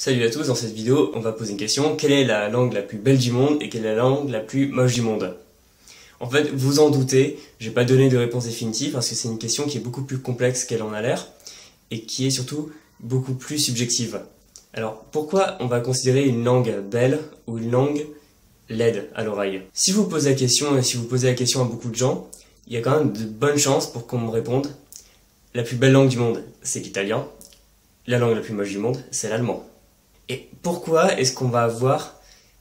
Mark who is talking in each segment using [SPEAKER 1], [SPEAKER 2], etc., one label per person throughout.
[SPEAKER 1] Salut à tous, dans cette vidéo, on va poser une question. Quelle est la langue la plus belle du monde et quelle est la langue la plus moche du monde? En fait, vous en doutez, je vais pas donner de réponse définitive parce que c'est une question qui est beaucoup plus complexe qu'elle en a l'air et qui est surtout beaucoup plus subjective. Alors, pourquoi on va considérer une langue belle ou une langue laide à l'oreille? Si vous posez la question et si vous posez la question à beaucoup de gens, il y a quand même de bonnes chances pour qu'on me réponde. La plus belle langue du monde, c'est l'italien. La langue la plus moche du monde, c'est l'allemand. Et pourquoi est-ce qu'on va avoir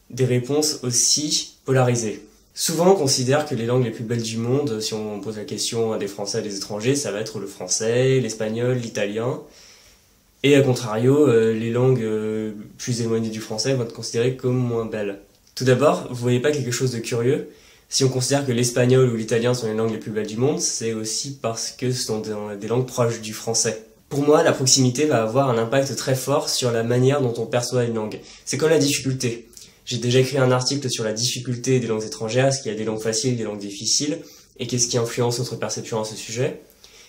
[SPEAKER 1] des réponses aussi polarisées? Souvent, on considère que les langues les plus belles du monde, si on pose la question à des Français, à des étrangers, ça va être le français, l'espagnol, l'italien. Et à contrario, les langues plus éloignées du français vont être considérées comme moins belles. Tout d'abord, vous voyez pas quelque chose de curieux? Si on considère que l'espagnol ou l'italien sont les langues les plus belles du monde, c'est aussi parce que ce sont des langues proches du français. Pour moi, la proximité va avoir un impact très fort sur la manière dont on perçoit une langue. C'est comme la difficulté. J'ai déjà écrit un article sur la difficulté des langues étrangères, est-ce qu'il y a des langues faciles, des langues difficiles, et qu'est-ce qui influence notre perception à ce sujet.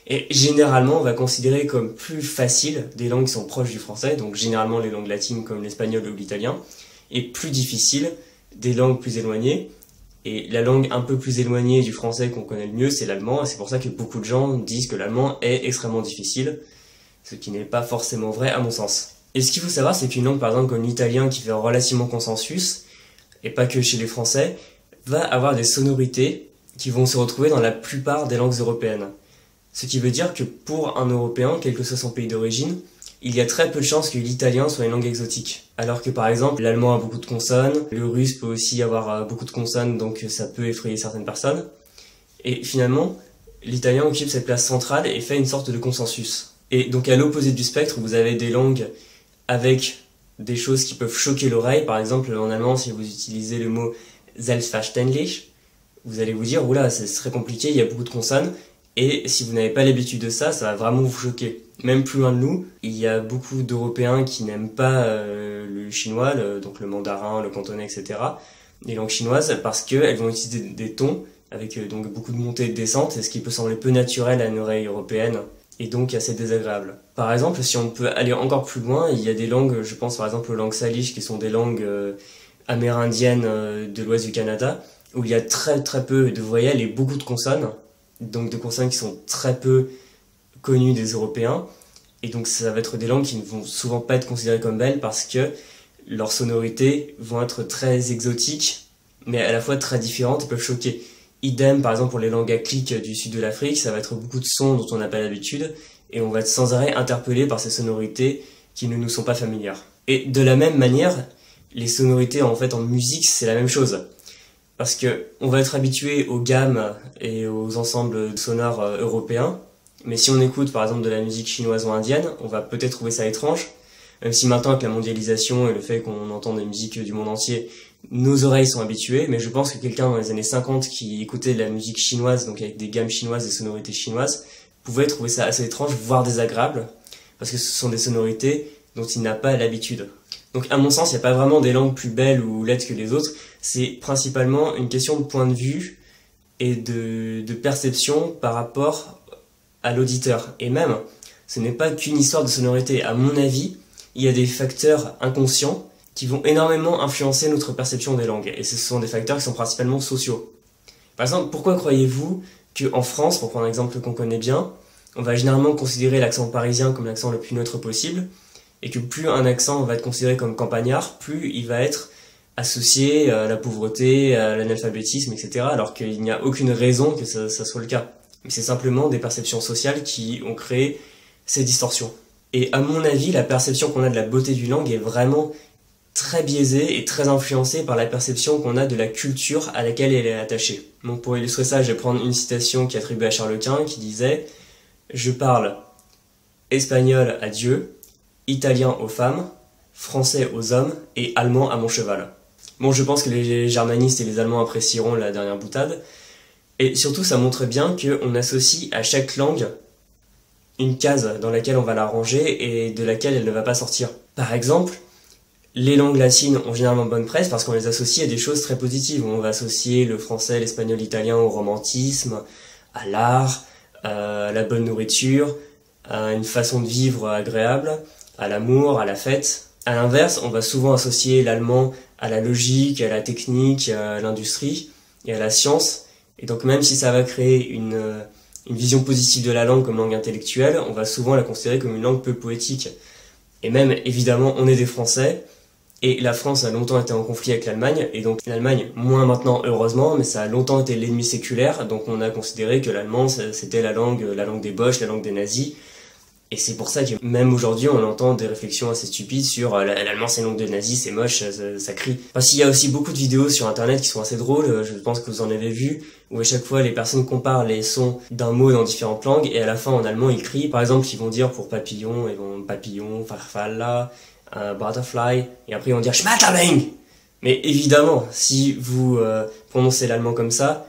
[SPEAKER 1] Et généralement, on va considérer comme plus facile des langues qui sont proches du français, donc généralement les langues latines comme l'espagnol ou l'italien, et plus difficiles des langues plus éloignées. Et la langue un peu plus éloignée du français qu'on connaît le mieux, c'est l'allemand, et c'est pour ça que beaucoup de gens disent que l'allemand est extrêmement difficile, ce qui n'est pas forcément vrai à mon sens. Et ce qu'il faut savoir, c'est qu'une langue par exemple comme l'italien, qui fait relativement consensus, et pas que chez les Français, va avoir des sonorités qui vont se retrouver dans la plupart des langues européennes. Ce qui veut dire que pour un Européen, quel que soit son pays d'origine, il y a très peu de chances que l'italien soit une langue exotique. Alors que par exemple, l'allemand a beaucoup de consonnes, le russe peut aussi avoir beaucoup de consonnes, donc ça peut effrayer certaines personnes. Et finalement, l'italien occupe cette place centrale et fait une sorte de consensus. Et donc à l'opposé du spectre, vous avez des langues avec des choses qui peuvent choquer l'oreille. Par exemple, en allemand, si vous utilisez le mot selbstverständlich, vous allez vous dire, oula, c'est très compliqué, il y a beaucoup de consonnes. Et si vous n'avez pas l'habitude de ça, ça va vraiment vous choquer. Même plus loin de nous, il y a beaucoup d'Européens qui n'aiment pas le chinois, donc le mandarin, le cantonais, etc. Les langues chinoises, parce qu'elles vont utiliser des tons avec donc beaucoup de montées et de descentes, ce qui peut sembler peu naturel à une oreille européenne, et donc assez désagréable. Par exemple, si on peut aller encore plus loin, il y a des langues, je pense par exemple aux langues salish, qui sont des langues amérindiennes de l'ouest du Canada, où il y a très peu de voyelles et beaucoup de consonnes, donc de consonnes qui sont très peu connues des Européens, et donc ça va être des langues qui ne vont souvent pas être considérées comme belles parce que leurs sonorités vont être très exotiques, mais à la fois très différentes et peuvent choquer. Idem par exemple pour les langues à clics du sud de l'Afrique, ça va être beaucoup de sons dont on n'a pas l'habitude, et on va être sans arrêt interpellé par ces sonorités qui ne nous sont pas familières. Et de la même manière, les sonorités en fait en musique, c'est la même chose. Parce que on va être habitué aux gammes et aux ensembles sonores européens, mais si on écoute par exemple de la musique chinoise ou indienne, on va peut-être trouver ça étrange, même si maintenant avec la mondialisation et le fait qu'on entend des musiques du monde entier, nos oreilles sont habituées, mais je pense que quelqu'un dans les années 50 qui écoutait de la musique chinoise, donc avec des gammes chinoises, des sonorités chinoises, pouvait trouver ça assez étrange, voire désagréable, parce que ce sont des sonorités dont il n'a pas l'habitude. Donc à mon sens, il n'y a pas vraiment des langues plus belles ou laides que les autres, c'est principalement une question de point de vue et de perception par rapport à l'auditeur. Et même, ce n'est pas qu'une histoire de sonorité. À mon avis, il y a des facteurs inconscients qui vont énormément influencer notre perception des langues. Et ce sont des facteurs qui sont principalement sociaux. Par exemple, pourquoi croyez-vous qu'en France, pour prendre un exemple qu'on connaît bien, on va généralement considérer l'accent parisien comme l'accent le plus neutre possible, et que plus un accent va être considéré comme campagnard, plus il va être associé à la pauvreté, à l'analphabétisme, etc. Alors qu'il n'y a aucune raison que ça soit le cas. Mais c'est simplement des perceptions sociales qui ont créé ces distorsions. Et à mon avis, la perception qu'on a de la beauté d'une langue est vraiment très biaisée et très influencée par la perception qu'on a de la culture à laquelle elle est attachée. Donc pour illustrer ça, je vais prendre une citation qui est attribuée à Charles Quint qui disait « Je parle espagnol à Dieu, italien aux femmes, français aux hommes et allemand à mon cheval. » Bon, je pense que les germanistes et les allemands apprécieront la dernière boutade. Et surtout, ça montre bien qu'on associe à chaque langue une case dans laquelle on va la ranger et de laquelle elle ne va pas sortir. Par exemple, les langues latines ont généralement bonne presse parce qu'on les associe à des choses très positives. On va associer le français, l'espagnol, l'italien au romantisme, à l'art, à la bonne nourriture, à une façon de vivre agréable, à l'amour, à la fête. À l'inverse, on va souvent associer l'allemand à la logique, à la technique, à l'industrie et à la science. Et donc même si ça va créer une vision positive de la langue comme langue intellectuelle, on va souvent la considérer comme une langue peu poétique. Et même, évidemment, on est des Français, et la France a longtemps été en conflit avec l'Allemagne, et donc l'Allemagne, moins maintenant heureusement, mais ça a longtemps été l'ennemi séculaire, donc on a considéré que l'allemand c'était la langue des Boches, la langue des nazis. Et c'est pour ça que même aujourd'hui, on entend des réflexions assez stupides sur l'allemand c'est une langue de nazis, c'est moche, ça crie. Parce qu'il y a aussi beaucoup de vidéos sur internet qui sont assez drôles, je pense que vous en avez vu, où à chaque fois les personnes comparent les sons d'un mot dans différentes langues, et à la fin en allemand ils crient. Par exemple, ils vont dire pour papillon, ils vont papillon, farfalla, butterfly, et après ils vont dire schmetterling. Mais évidemment, si vous prononcez l'allemand comme ça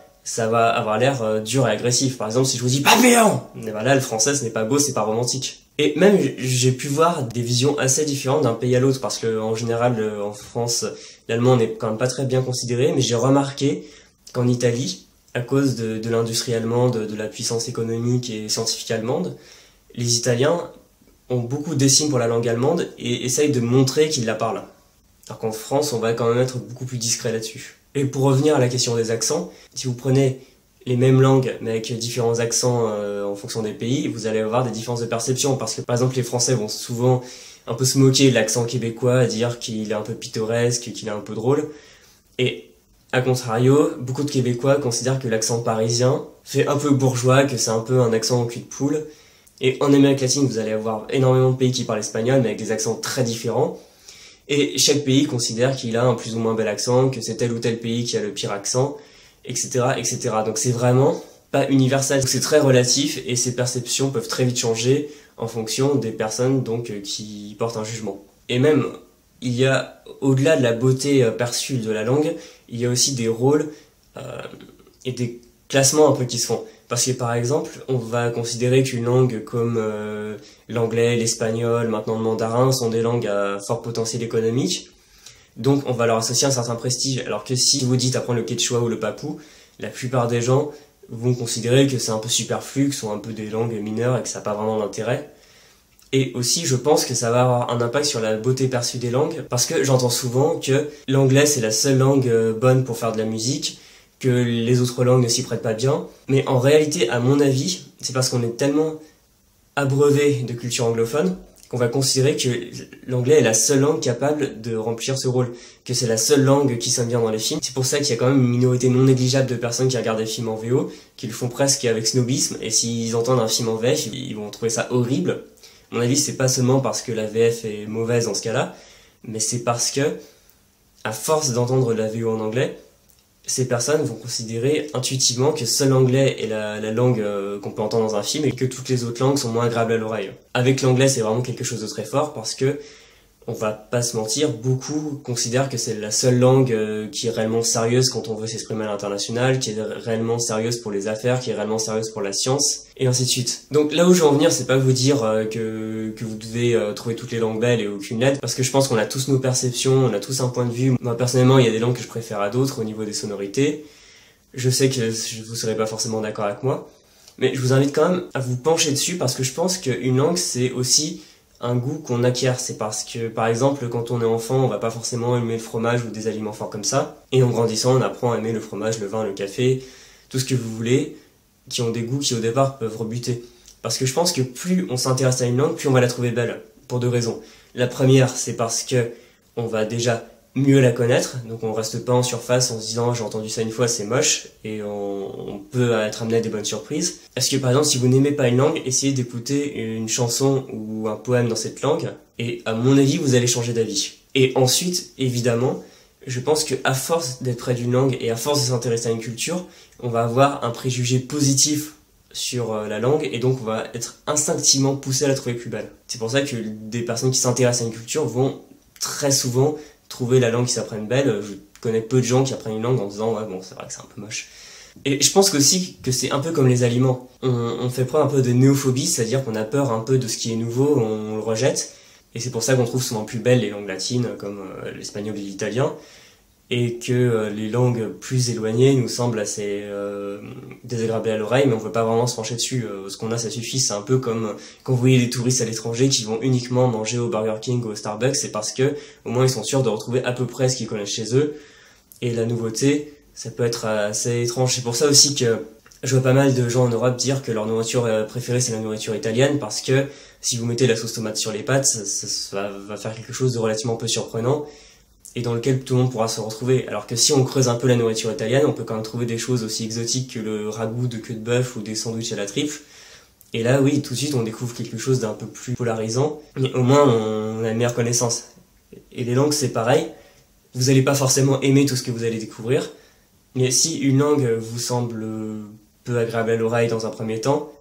[SPEAKER 1] va avoir l'air dur et agressif. Par exemple, si je vous dis papillon, et ben là, le français, ce n'est pas beau, c'est pas romantique. Et même, j'ai pu voir des visions assez différentes d'un pays à l'autre, parce que en général, en France, l'allemand n'est quand même pas très bien considéré, mais j'ai remarqué qu'en Italie, à cause de l'industrie allemande, de la puissance économique et scientifique allemande, les Italiens ont beaucoup d'estime pour la langue allemande et essayent de montrer qu'ils la parlent. Alors qu'en France, on va quand même être beaucoup plus discret là-dessus. Et pour revenir à la question des accents, si vous prenez les mêmes langues mais avec différents accents en fonction des pays, vous allez avoir des différences de perception. Parce que par exemple, les Français vont souvent un peu se moquer de l'accent québécois, dire qu'il est un peu pittoresque, qu'il est un peu drôle. Et à contrario, beaucoup de Québécois considèrent que l'accent parisien fait un peu bourgeois, que c'est un peu un accent en cul de poule. Et en Amérique latine, vous allez avoir énormément de pays qui parlent espagnol, mais avec des accents très différents. Et chaque pays considère qu'il a un plus ou moins bel accent, que c'est tel ou tel pays qui a le pire accent, etc., etc. Donc c'est vraiment pas universel, c'est très relatif et ces perceptions peuvent très vite changer en fonction des personnes donc qui portent un jugement. Et même, il y a, au-delà de la beauté perçue de la langue, il y a aussi des rôles et des classements un peu qui se font. Parce que par exemple, on va considérer qu'une langue comme l'anglais, l'espagnol, maintenant le mandarin sont des langues à fort potentiel économique. Donc on va leur associer un certain prestige. Alors que si vous dites apprendre le quechua ou le papou, la plupart des gens vont considérer que c'est un peu superflu, que ce sont un peu des langues mineures et que ça n'a pas vraiment d'intérêt. Et aussi, je pense que ça va avoir un impact sur la beauté perçue des langues, parce que j'entends souvent que l'anglais c'est la seule langue bonne pour faire de la musique, que les autres langues ne s'y prêtent pas bien. Mais en réalité, à mon avis, c'est parce qu'on est tellement abreuvé de culture anglophone qu'on va considérer que l'anglais est la seule langue capable de remplir ce rôle, que c'est la seule langue qui sonne bien dans les films. C'est pour ça qu'il y a quand même une minorité non négligeable de personnes qui regardent des films en VO, qui le font presque avec snobisme, et s'ils entendent un film en VF, ils vont trouver ça horrible. À mon avis, c'est pas seulement parce que la VF est mauvaise dans ce cas-là, mais c'est parce que, à force d'entendre la VO en anglais, ces personnes vont considérer intuitivement que seul l'anglais est la langue qu'on peut entendre dans un film et que toutes les autres langues sont moins agréables à l'oreille. Avec l'anglais, c'est vraiment quelque chose de très fort parce que, on va pas se mentir, beaucoup considèrent que c'est la seule langue qui est réellement sérieuse quand on veut s'exprimer à l'international, qui est réellement sérieuse pour les affaires, qui est réellement sérieuse pour la science, et ainsi de suite. Donc là où je veux en venir, c'est pas vous dire que vous devez trouver toutes les langues belles et aucune lettre, parce que je pense qu'on a tous nos perceptions, on a tous un point de vue. Moi personnellement, il y a des langues que je préfère à d'autres au niveau des sonorités. Je sais que vous serez pas forcément d'accord avec moi, mais je vous invite quand même à vous pencher dessus, parce que je pense qu'une langue, c'est aussi un goût qu'on acquiert. C'est parce que, par exemple, quand on est enfant, on va pas forcément aimer le fromage ou des aliments forts comme ça. Et en grandissant, on apprend à aimer le fromage, le vin, le café, tout ce que vous voulez, qui ont des goûts qui au départ peuvent rebuter. Parce que je pense que plus on s'intéresse à une langue, plus on va la trouver belle. Pour deux raisons. La première, c'est parce que on va déjà mieux la connaître, donc on reste pas en surface en se disant j'ai entendu ça une fois, c'est moche, et on peut être amené à des bonnes surprises. Est-ce que par exemple, si vous n'aimez pas une langue, essayez d'écouter une chanson ou un poème dans cette langue, et à mon avis, vous allez changer d'avis. Et ensuite, évidemment, je pense que à force d'être près d'une langue et à force de s'intéresser à une culture, on va avoir un préjugé positif sur la langue, et donc on va être instinctivement poussé à la trouver plus belle. C'est pour ça que des personnes qui s'intéressent à une culture vont très souvent trouver la langue qui s'apprenne belle. Je connais peu de gens qui apprennent une langue en disant ouais bon c'est vrai que c'est un peu moche. Et je pense aussi que c'est un peu comme les aliments. On fait preuve un peu de néophobie, c'est-à-dire qu'on a peur un peu de ce qui est nouveau, on le rejette. Et c'est pour ça qu'on trouve souvent plus belles les langues latines comme l'espagnol et l'italien. et que les langues plus éloignées nous semblent assez désagréables à l'oreille, mais on ne veut pas vraiment se pencher dessus. Ce qu'on a, ça suffit. C'est un peu comme quand vous voyez des touristes à l'étranger qui vont uniquement manger au Burger King ou au Starbucks, c'est parce que au moins ils sont sûrs de retrouver à peu près ce qu'ils connaissent chez eux. Et la nouveauté, ça peut être assez étrange. C'est pour ça aussi que je vois pas mal de gens en Europe dire que leur nourriture préférée c'est la nourriture italienne, parce que si vous mettez la sauce tomate sur les pâtes, ça va faire quelque chose de relativement peu surprenant et dans lequel tout le monde pourra se retrouver. Alors que si on creuse un peu la nourriture italienne, on peut quand même trouver des choses aussi exotiques que le ragoût de queue de bœuf ou des sandwichs à la trifle. Et là, oui, tout de suite, on découvre quelque chose d'un peu plus polarisant, mais au moins on a une meilleure connaissance. Et les langues, c'est pareil. Vous n'allez pas forcément aimer tout ce que vous allez découvrir, mais si une langue vous semble peu agréable à l'oreille dans un premier temps,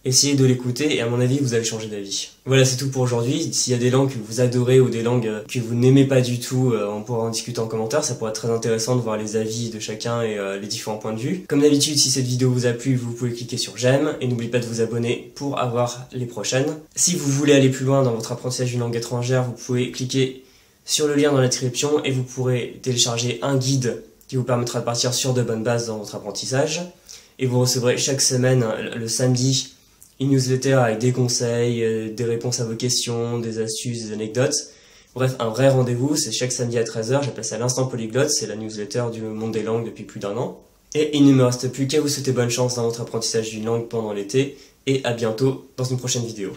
[SPEAKER 1] essayez de l'écouter et à mon avis vous allez changer d'avis. Voilà, c'est tout pour aujourd'hui. S'il y a des langues que vous adorez ou des langues que vous n'aimez pas du tout, on pourra en discuter en commentaire. Ça pourrait être très intéressant de voir les avis de chacun et les différents points de vue. Comme d'habitude, si cette vidéo vous a plu, vous pouvez cliquer sur j'aime et n'oubliez pas de vous abonner pour avoir les prochaines. Si vous voulez aller plus loin dans votre apprentissage d'une langue étrangère, vous pouvez cliquer sur le lien dans la description et vous pourrez télécharger un guide qui vous permettra de partir sur de bonnes bases dans votre apprentissage. Et vous recevrez chaque semaine, le samedi, une newsletter avec des conseils, des réponses à vos questions, des astuces, des anecdotes. Bref, un vrai rendez-vous, c'est chaque samedi à 13h, j'appelle ça l'Instant Polyglotte, c'est la newsletter du monde des langues depuis plus d'1 an. Et il ne me reste plus qu'à vous souhaiter bonne chance dans votre apprentissage d'une langue pendant l'été, et à bientôt dans une prochaine vidéo.